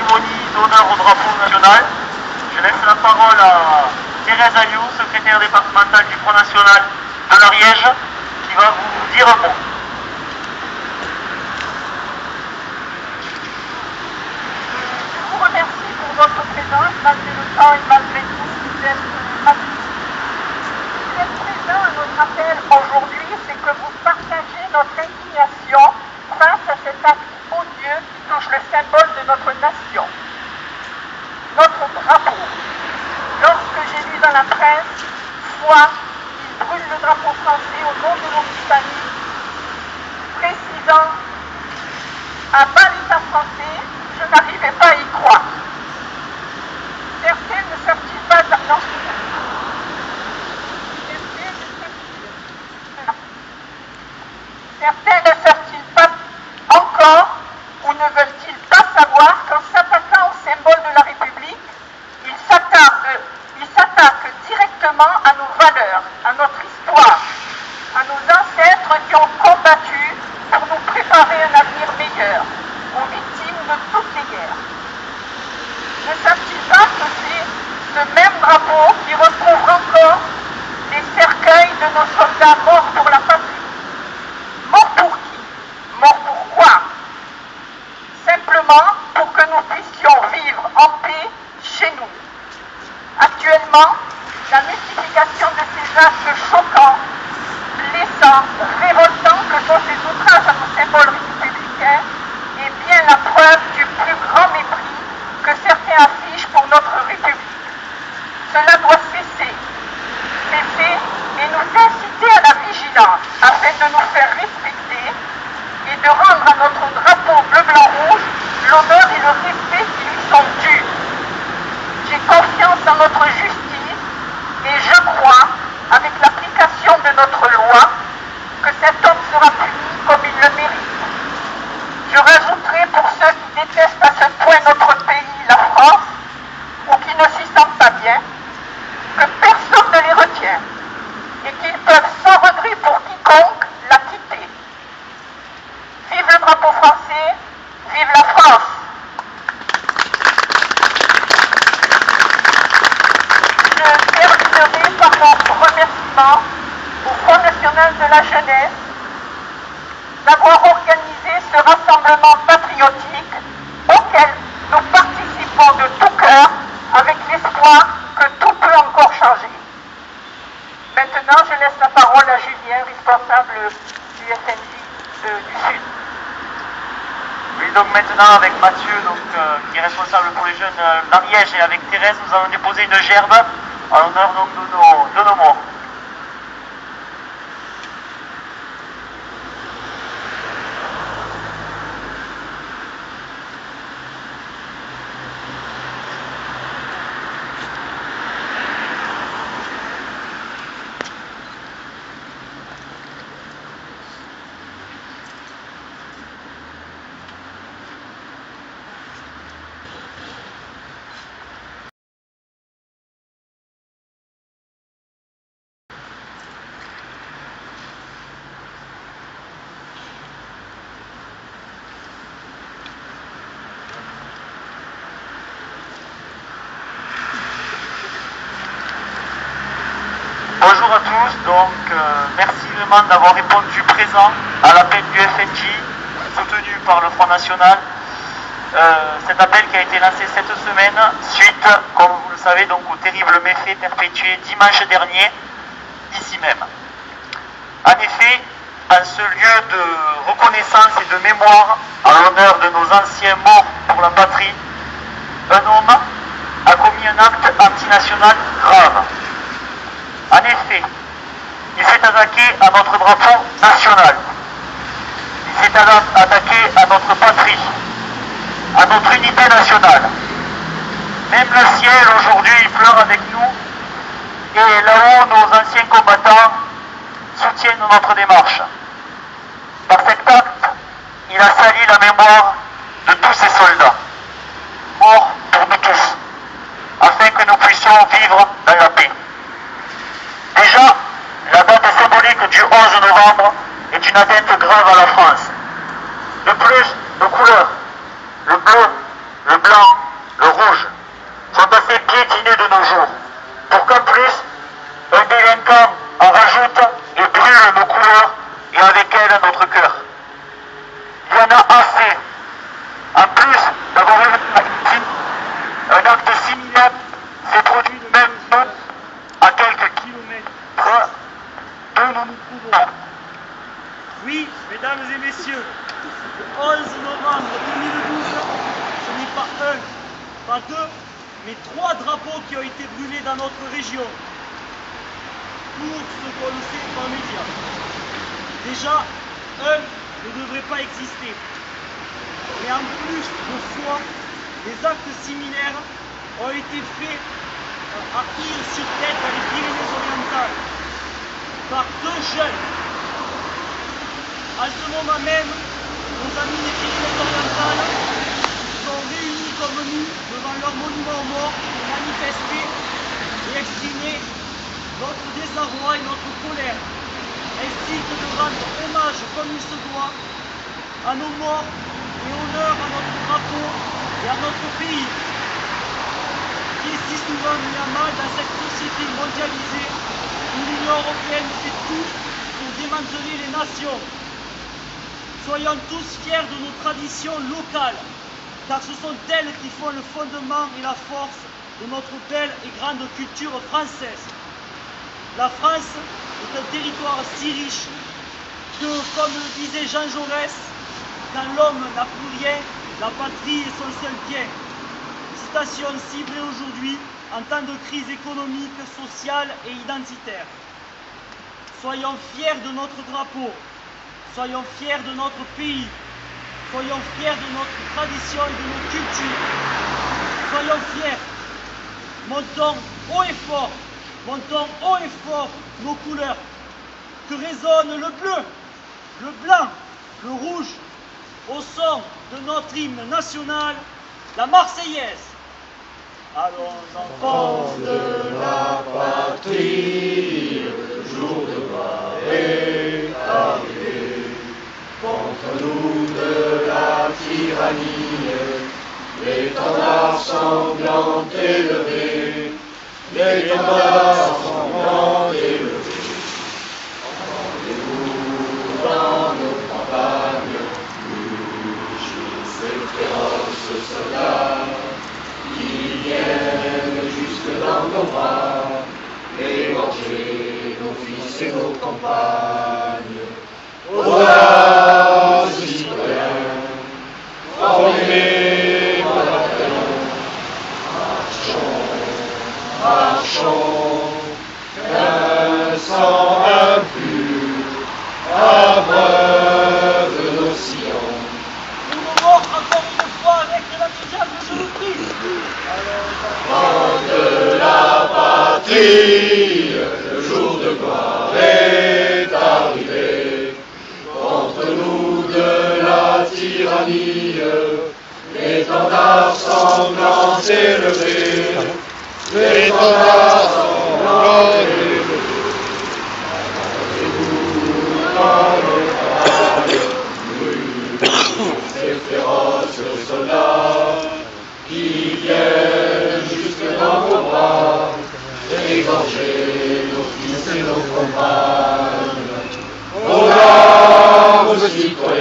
cérémonie d'honneur au drapeau national. Je laisse la parole à Thérèse Alliot, secrétaire départementale du Front National de l'Ariège, qui va vous dire un mot. Je vous remercie pour votre présence, malgré le temps et malgré tout, vous êtes magnifiques. Si vous êtes présent à notre appel aujourd'hui, c'est que vous partagez notre indignation face à cet acte odieux qui touche le symbole de notre nation, notre drapeau. Lorsque j'ai lu dans la presse, soit il brûle le drapeau français au nom de l'Occitanie, précisant à bas l'État français, je n'arrivais pas à y croire. Certains ne savent-ils pas dans Certains ne savent-ils pas encore ou ne veulent-ils pas savoir qu'en s'attaquant au symbole de la République, ils s'attaquent directement à nos valeurs, à notre histoire, à nos ancêtres qui ont combattu pour nous préparer un avenir meilleur, aux victimes de toutes les guerres. Ne savent-ils pas que c'est ce même drapeau qui recouvre encore les cercueils de nos soldats morts pour la patrie? Morts pour qui? Morts pour quoi? Simplement pour que nous puissions vivre en paix chez nous. Actuellement, la multiplication de ces actes choquants, blessants, révoltants que sont ces outrages à nos symboles républicains est bien la preuve du plus grand mépris que certains affichent pour notre République. Cela doit cesser et nous inciter à la vigilance afin de nous faire respecter et de rendre à notre drapeau bleu-blanc-rouge l'honneur et le respect qui lui sont dus. J'ai confiance dans notre justice et je crois, avec l'application de notre loi, que cet homme sera puni comme il le mérite. Je rajouterai pour ceux qui détestent à ce point notre pays, la France, ou qui ne s'y sentent pas bien, que personne ne les retient et qu'ils peuvent sans regret pour quiconque la quitter. Vive le drapeau français, vive la France! Je terminerai par mon remerciement au Front National de la Jeunesse d'avoir organisé ce rassemblement patriotique auquel nous participons de tout cœur avec l'espoir que tout peut encore changer. Maintenant, je laisse la parole à Julien, responsable du FNJ du Sud. Oui, donc maintenant avec Mathieu, qui est responsable pour les jeunes d'Ariège, et avec Thérèse, nous allons déposer une gerbe en l'honneur de nos morts. Bonjour à tous, merci vraiment d'avoir répondu présent à l'appel du FNJ soutenu par le Front National. Cet appel qui a été lancé cette semaine suite, comme vous le savez, donc, aux terribles méfaits perpétués dimanche dernier, ici même. En effet, en ce lieu de reconnaissance et de mémoire à l'honneur de nos anciens morts pour la patrie, un homme a commis un acte antinational grave. En effet, il s'est attaqué à notre drapeau national. Il s'est attaqué à notre patrie, à notre unité nationale. Même le ciel aujourd'hui il pleure avec nous et là-haut nos anciens combattants soutiennent notre démarche. Par cet acte, il a sali la mémoire de tous ces soldats, morts pour nous tous, afin que nous puissions vivre dans la paix. Déjà, la date symbolique du 11 novembre est une atteinte grave à la France. De plus, nos couleurs, le bleu, le blanc de nos jours. Pour qu'en plus, un délinquant en rajoute et brûle nos couleurs et avec elles notre cœur. Il y en a assez. En plus d'avoir eu un acte similaire s'est produit le même jour à quelques kilomètres d'où nous nous trouvons. Oui, mesdames et messieurs, le 11 novembre 2012, ce n'est pas un, pas deux, mais 3 drapeaux qui ont été brûlés dans notre région. Pour ce qu'on le sait par les médias. Déjà, un ne devrait pas exister. Mais en plus de fois, des actes similaires ont été faits à Île-sur-Tête dans les Pyrénées-Orientales par 2 jeunes. En ce moment même, nos amis des Pyrénées-Orientales sont réunis comme nous devant leur monument aux morts pour manifester et exprimer notre désarroi et notre colère, ainsi que de rendre hommage comme il se doit à nos morts et honneur à notre drapeau et à notre pays, qui est si souvent mis à mal dans cette société mondialisée où l'Union européenne fait tout pour démanteler les nations. Soyons tous fiers de nos traditions locales, car ce sont elles qui font le fondement et la force de notre belle et grande culture française. La France est un territoire si riche que, comme le disait Jean Jaurès, quand l'homme n'a plus rien, la patrie est son seul bien. Citation ciblée aujourd'hui en temps de crise économique, sociale et identitaire. Soyons fiers de notre drapeau, soyons fiers de notre pays, soyons fiers de notre tradition et de nos cultures. Soyons fiers, montons haut et fort. Montons haut et fort nos couleurs, que résonne le bleu, le blanc, le rouge, au son de notre hymne national, la Marseillaise. Allons enfants de la patrie, le jour de gloire est arrivé. Contre nous de la tyrannie, l'étendard sanglant élevé. L'étendard sanglant élevé, entendez-vous dans nos campagnes, mugir ces féroces soldats, qui viennent jusque dans nos bras, égorger nos fils et nos compagnes. Audace, citoyens, formez vos bataillons, marchons, qu'un sang impur abreuve nos sillons. Nous nous morts encore une fois avec la diable, je vous prie. De la patrie, le jour de gloire est arrivé. Contre nous de la tyrannie, l'étendard sanglant élevé. L'étendard sanglant élevé. Entendez-vous dans nos campagnes, brûlent ces féroces soldats, qui viennent jusque dans vos bras, égorger nos fils et nos compagnes. Aux larmes, citoyens,